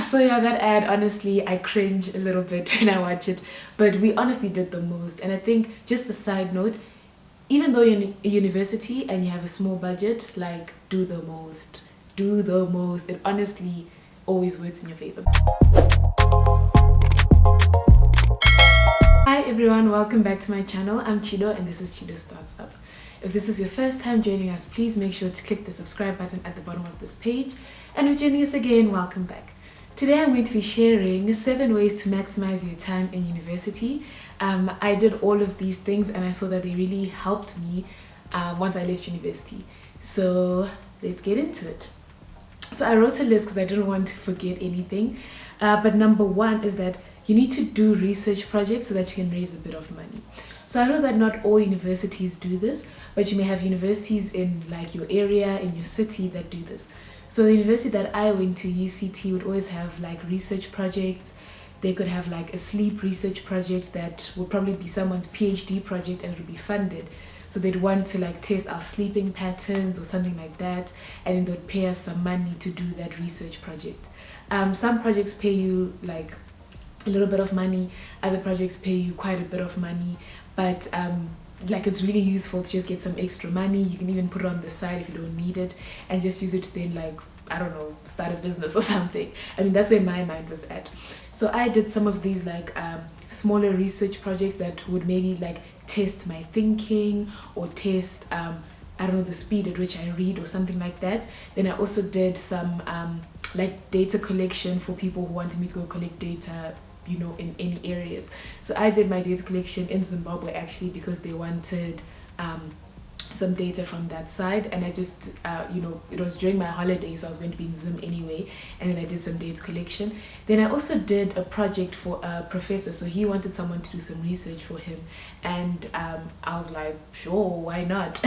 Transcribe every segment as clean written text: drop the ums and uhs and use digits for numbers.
So yeah, that ad, honestly, I cringe a little bit when I watch it, but we honestly did the most. And I think, just a side note, even though you're in a university and you have a small budget, like, do the most. Do the most. It honestly always works in your favor. Hi everyone, welcome back to my channel. I'm Chido and this is Chido Starts Up. If this is your first time joining us, please make sure to click the subscribe button at the bottom of this page. And if you're joining us again, welcome back. Today I'm going to be sharing 7 ways to maximize your time in university. I did all of these things and I saw that they really helped me once I left university. So let's get into it. So I wrote a list because I didn't want to forget anything. But number 1 is that you need to do research projects so that you can raise a bit of money. So I know that not all universities do this, but you may have universities in like your area, in your city, that do this. So the university that I went to, UCT, would always have like research projects. They could have like a sleep research project that would probably be someone's PhD project and it would be funded. So they'd want to like test our sleeping patterns or something like that, and then they'd pay us some money to do that research project. Some projects pay you like a little bit of money, other projects pay you quite a bit of money, but like it's really useful to just get some extra money. You can even put it on the side if you don't need it and just use it to then, like, I don't know, start a business or something. I mean, that's where my mind was at. So I did some of these like smaller research projects that would maybe like test my thinking or test I don't know, the speed at which I read or something like that. Then I also did some like data collection for people who wanted me to go collect data, you know, in any areas. So I did my data collection in Zimbabwe actually because they wanted some data from that side, and I just you know, it was during my holiday, so I was going to be in Zim anyway, and then I did some data collection. Then I also did a project for a professor, so he wanted someone to do some research for him, and I was like, sure, why not?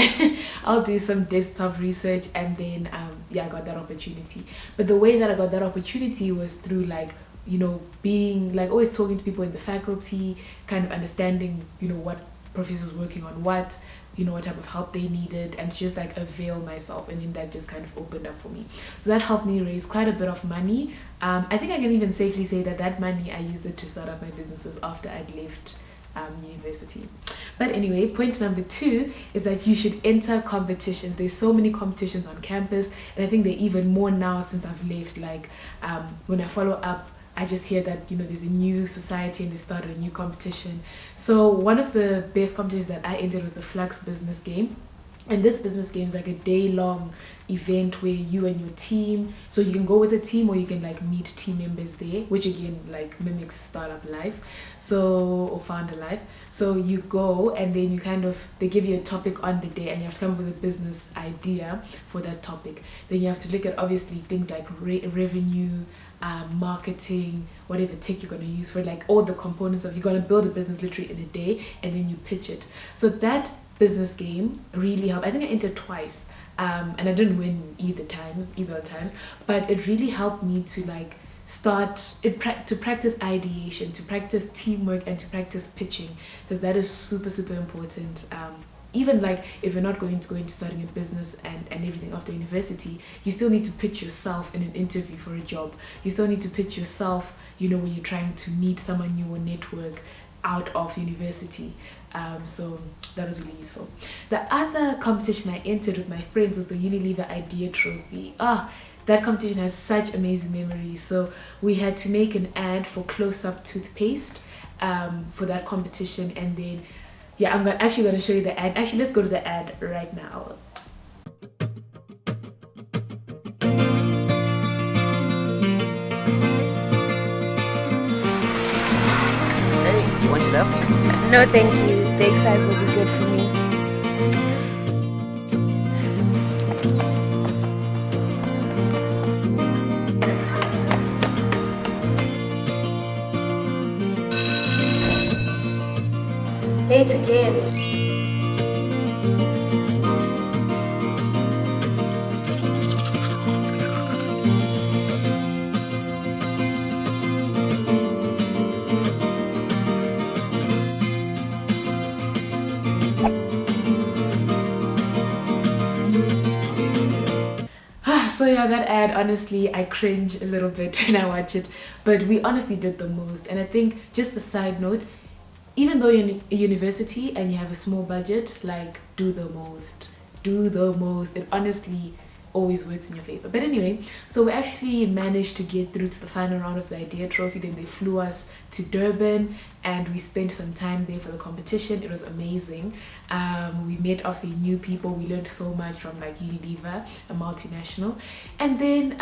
I'll do some desktop research. And then yeah, I got that opportunity. But the way that I got that opportunity was through like, you know, being like always talking to people in the faculty, kind of understanding, you know, what professors working on what, you know, what type of help they needed, and to just like avail myself, and then that just kind of opened up for me. So that helped me raise quite a bit of money. I think I can even safely say that that money I used it to start up my businesses after I'd left university. But anyway, point number 2 is that you should enter competitions. There's so many competitions on campus, and I think they're even more now since I've left. Like when I follow up, I just hear that, you know, there's a new society and they started a new competition. So one of the best competitions that I entered was the Flux business game. And this business game is like a day-long event where you and your team, so you can go with a team or you can like meet team members there, which again like mimics startup life, so, or founder life. So you go and then you kind of, they give you a topic on the day and you have to come up with a business idea for that topic. Then you have to look at obviously things like revenue, marketing, whatever tech you're going to use for like all the components of, you're going to build a business literally in a day and then you pitch it. So that business game really helped. I think I entered twice and I didn't win either times, but it really helped me to like start it, to practice ideation, to practice teamwork, and to practice pitching, because that is super important. Even like if you're not going to go into starting a business and everything after university, you still need to pitch yourself in an interview for a job. You still need to pitch yourself, you know, when you're trying to meet someone new or network out of university. So that was really useful. The other competition I entered with my friends was the Unilever Idea Trophy. That competition has such amazing memories. So we had to make an ad for close-up toothpaste for that competition, and then yeah, I'm actually going to show you the ad. Actually, let's go to the ad right now. Hey, you want your left? No, thank you. Big size will be good for me. Late again. So yeah, Yeah, that ad, honestly, I cringe a little bit when I watch it, but we honestly did the most. And I think, just a side note, even though you're in a university and you have a small budget, like, do the most. Do the most. It honestly always works in your favor. But anyway, so we actually managed to get through to the final round of the Idea Trophy. Then they flew us to Durban and we spent some time there for the competition. It was amazing. We met obviously new people. We learned so much from like Unilever, a multinational. And then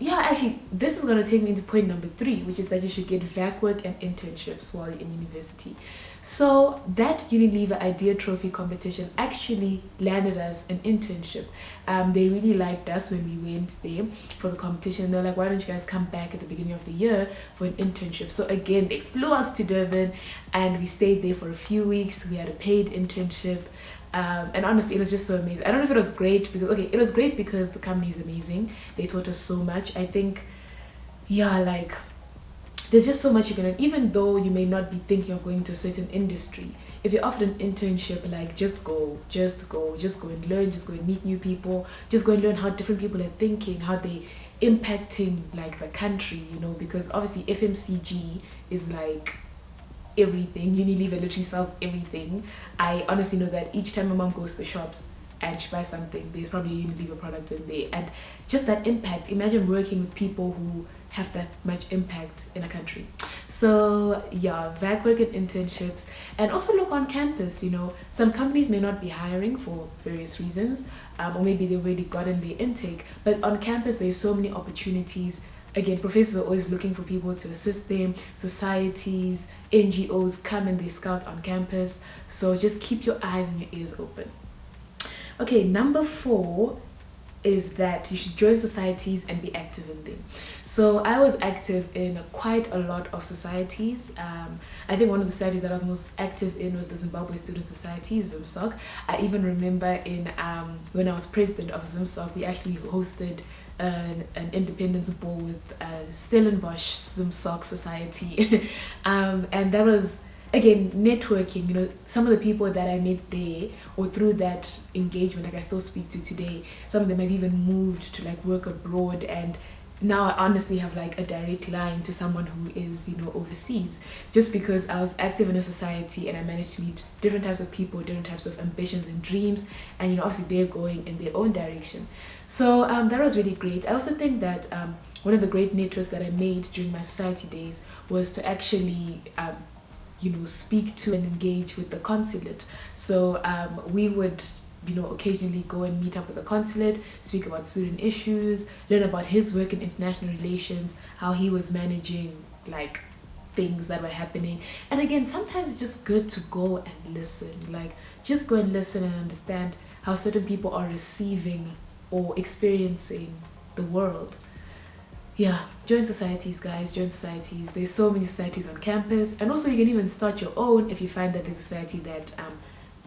yeah, actually, this is going to take me into point number 3, which is that you should get VAC work and internships while you're in university. So that Unilever Idea Trophy competition actually landed us an internship. They really liked us when we went there for the competition. They're like, why don't you guys come back at the beginning of the year for an internship? So again, they flew us to Durban and we stayed there for a few weeks. We had a paid internship. And honestly, it was just so amazing. I don't know if it was great because, okay, it was great because the company is amazing. They taught us so much. I think, yeah, like, there's just so much you can learn. Even though you may not be thinking of going to a certain industry, if you're offered an internship, like, just go and learn, just go and meet new people, just go and learn how different people are thinking, how they impacting, like, the country, you know, because obviously FMCG is like everything. Unilever literally sells everything. I honestly know that each time my mom goes to the shops and she buys something, there's probably a Unilever product in there. And just that impact, imagine working with people who have that much impact in a country. So yeah, VAC work and internships, and also look on campus. You know, some companies may not be hiring for various reasons, or maybe they've already gotten their intake, but on campus there's so many opportunities. Again, professors are always looking for people to assist them. Societies, NGOs come and they scout on campus. So just keep your eyes and your ears open. Okay, number 4 is that you should join societies and be active in them. So I was active in quite a lot of societies. I think one of the societies that I was most active in was the Zimbabwe Student Society, ZimSoc. I even remember in when I was president of ZimSoc, we actually hosted an independence ball with Stellenbosch ZimSoc Society. And that was, again, networking. You know, some of the people that I met there or through that engagement, like, I still speak to today. Some of them have even moved to like work abroad, and now I honestly have like a direct line to someone who is, you know, overseas, just because I was active in a society and I managed to meet different types of people, different types of ambitions and dreams, and, you know, obviously they're going in their own direction. So that was really great. I also think that one of the great networks that I made during my society days was to actually you know, speak to and engage with the consulate. So we would, you know, occasionally go and meet up with the consulate, speak about student issues, learn about his work in international relations, how he was managing like things that were happening. And again, sometimes it's just good to go and listen, like, just go and listen and understand how certain people are receiving or experiencing the world. Yeah, join societies, guys, join societies. There's so many societies on campus, and also you can even start your own if you find that there's a society that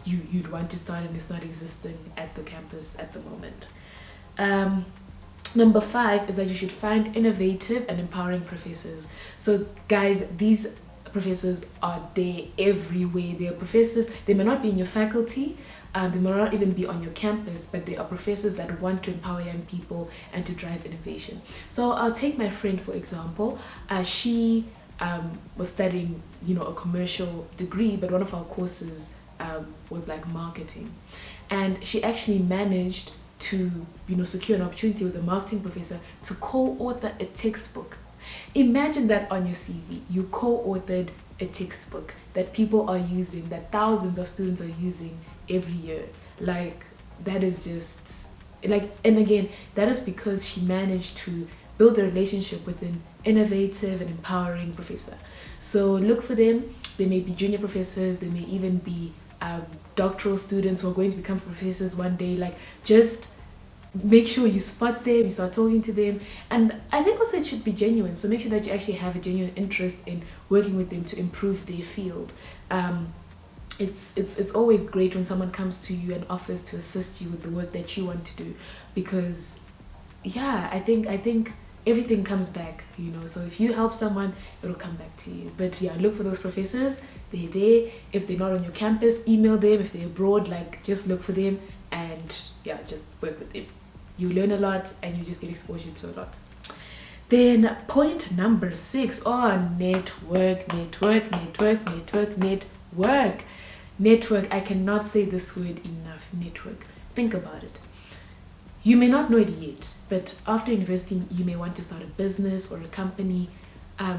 you'd want to start and it's not existing at the campus at the moment. Number 5 is that you should find innovative and empowering professors. So guys, these professors are there everywhere. They are professors, they may not be in your faculty, they may not even be on your campus, but they are professors that want to empower young people and to drive innovation. So I'll take my friend for example. She was studying, you know, a commercial degree, but one of our courses was like marketing, and she actually managed to, you know, secure an opportunity with a marketing professor to co-author a textbook. Imagine that on your CV. You co-authored a textbook that people are using, that thousands of students are using every year. Like, that is just like, and again, that is because she managed to build a relationship with an innovative and empowering professor. So look for them. They may be junior professors, they may even be doctoral students who are going to become professors one day. Like, just make sure you spot them, you start talking to them, and I think also it should be genuine. So make sure that you actually have a genuine interest in working with them to improve their field. It's always great when someone comes to you and offers to assist you with the work that you want to do, because yeah, I think everything comes back, you know. So if you help someone, it'll come back to you. But yeah, look for those professors. They're there. If they're not on your campus, email them. If they're abroad, like, just look for them and yeah, just work with them. you learn a lot and you just get exposure to a lot. Then point number 6, network. Network, I cannot say this word enough. Network. Think about it. You may not know it yet, but after university, you may want to start a business or a company.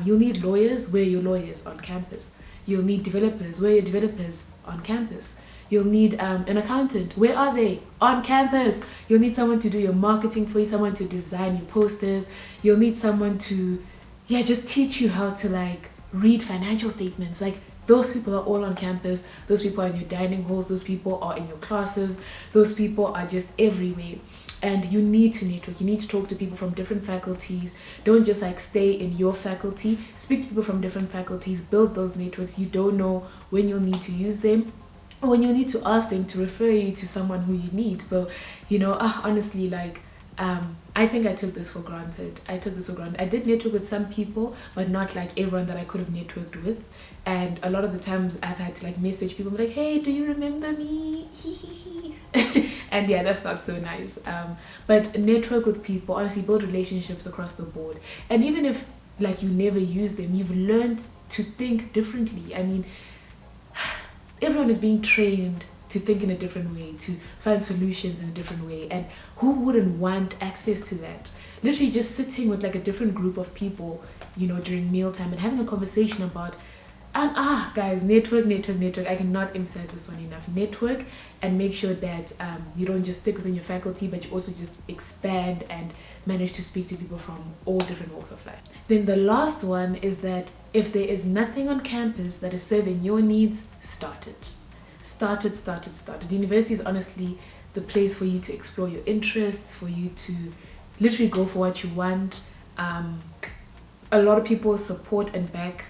You'll need lawyers. Where are your lawyers? On campus. You'll need developers. Where are your developers? On campus. You'll need an accountant. Where are they? On campus. You'll need someone to do your marketing for you, someone to design your posters. You'll need someone to, just teach you how to like read financial statements. Like, those people are all on campus. Those people are in your dining halls. Those people are in your classes. Those people are just everywhere. And you need to network. You need to talk to people from different faculties. Don't just like stay in your faculty. Speak to people from different faculties. Build those networks. You don't know when you'll need to use them, or when you need to ask them to refer you to someone who you need. So, honestly, like, I think I took this for granted. I did network with some people, but not like everyone that I could have networked with. And a lot of the times I've had to like message people like, hey, do you remember me? And that's not so nice. But network with people, honestly, build relationships across the board. And even if like you never use them, you've learned to think differently. I mean, everyone is being trained to think in a different way, to find solutions in a different way. And who wouldn't want access to that? Literally just sitting with like a different group of people, during mealtime and having a conversation about, guys, network. I cannot emphasize this one enough. Network, and make sure that you don't just stick within your faculty, but you also just expand and manage to speak to people from all different walks of life. Then the last one is that if there is nothing on campus that is serving your needs, start it. Start it. University is honestly the place for you to explore your interests, for you to literally go for what you want. A lot of people support and back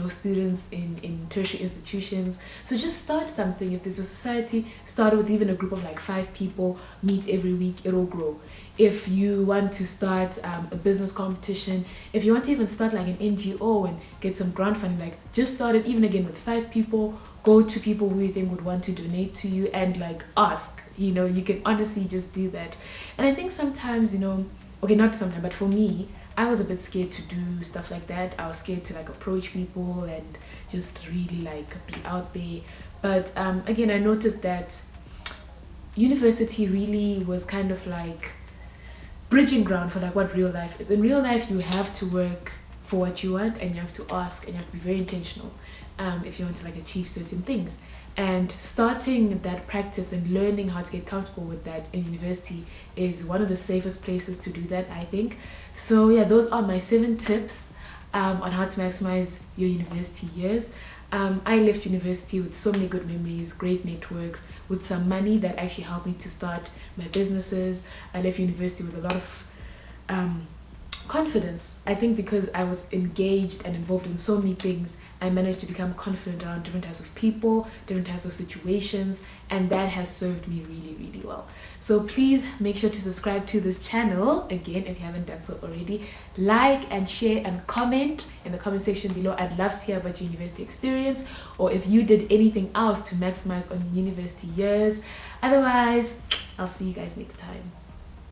students in tertiary institutions. So just start something. If there's a society, start with even a group of like 5 people, meet every week, it'll grow. If you want to start a business competition, if you want to even start like an NGO and get some grant funding, like just start it even again with 5 people. Go to people who you think would want to donate to you and like ask. You can honestly just do that. And I think sometimes, okay, not sometimes, but for me, I was a bit scared to do stuff like that. I was scared to like approach people and just really like be out there. But again, I noticed that university really was kind of like bridging ground for like what real life is. In real life, you have to work for what you want, and you have to ask, and you have to be very intentional if you want to like achieve certain things. And starting that practice and learning how to get comfortable with that in university is one of the safest places to do that, I think. So those are my 7 tips on how to maximize your university years. I left university with so many good memories, great networks, with some money that actually helped me to start my businesses. I left university with a lot of confidence. I think because I was engaged and involved in so many things, I managed to become confident around different types of people, different types of situations, and that has served me really, really well. So please make sure to subscribe to this channel, again, if you haven't done so already. Like and share and comment in the comment section below. I'd love to hear about your university experience, or if you did anything else to maximize on your university years. Otherwise, I'll see you guys next time.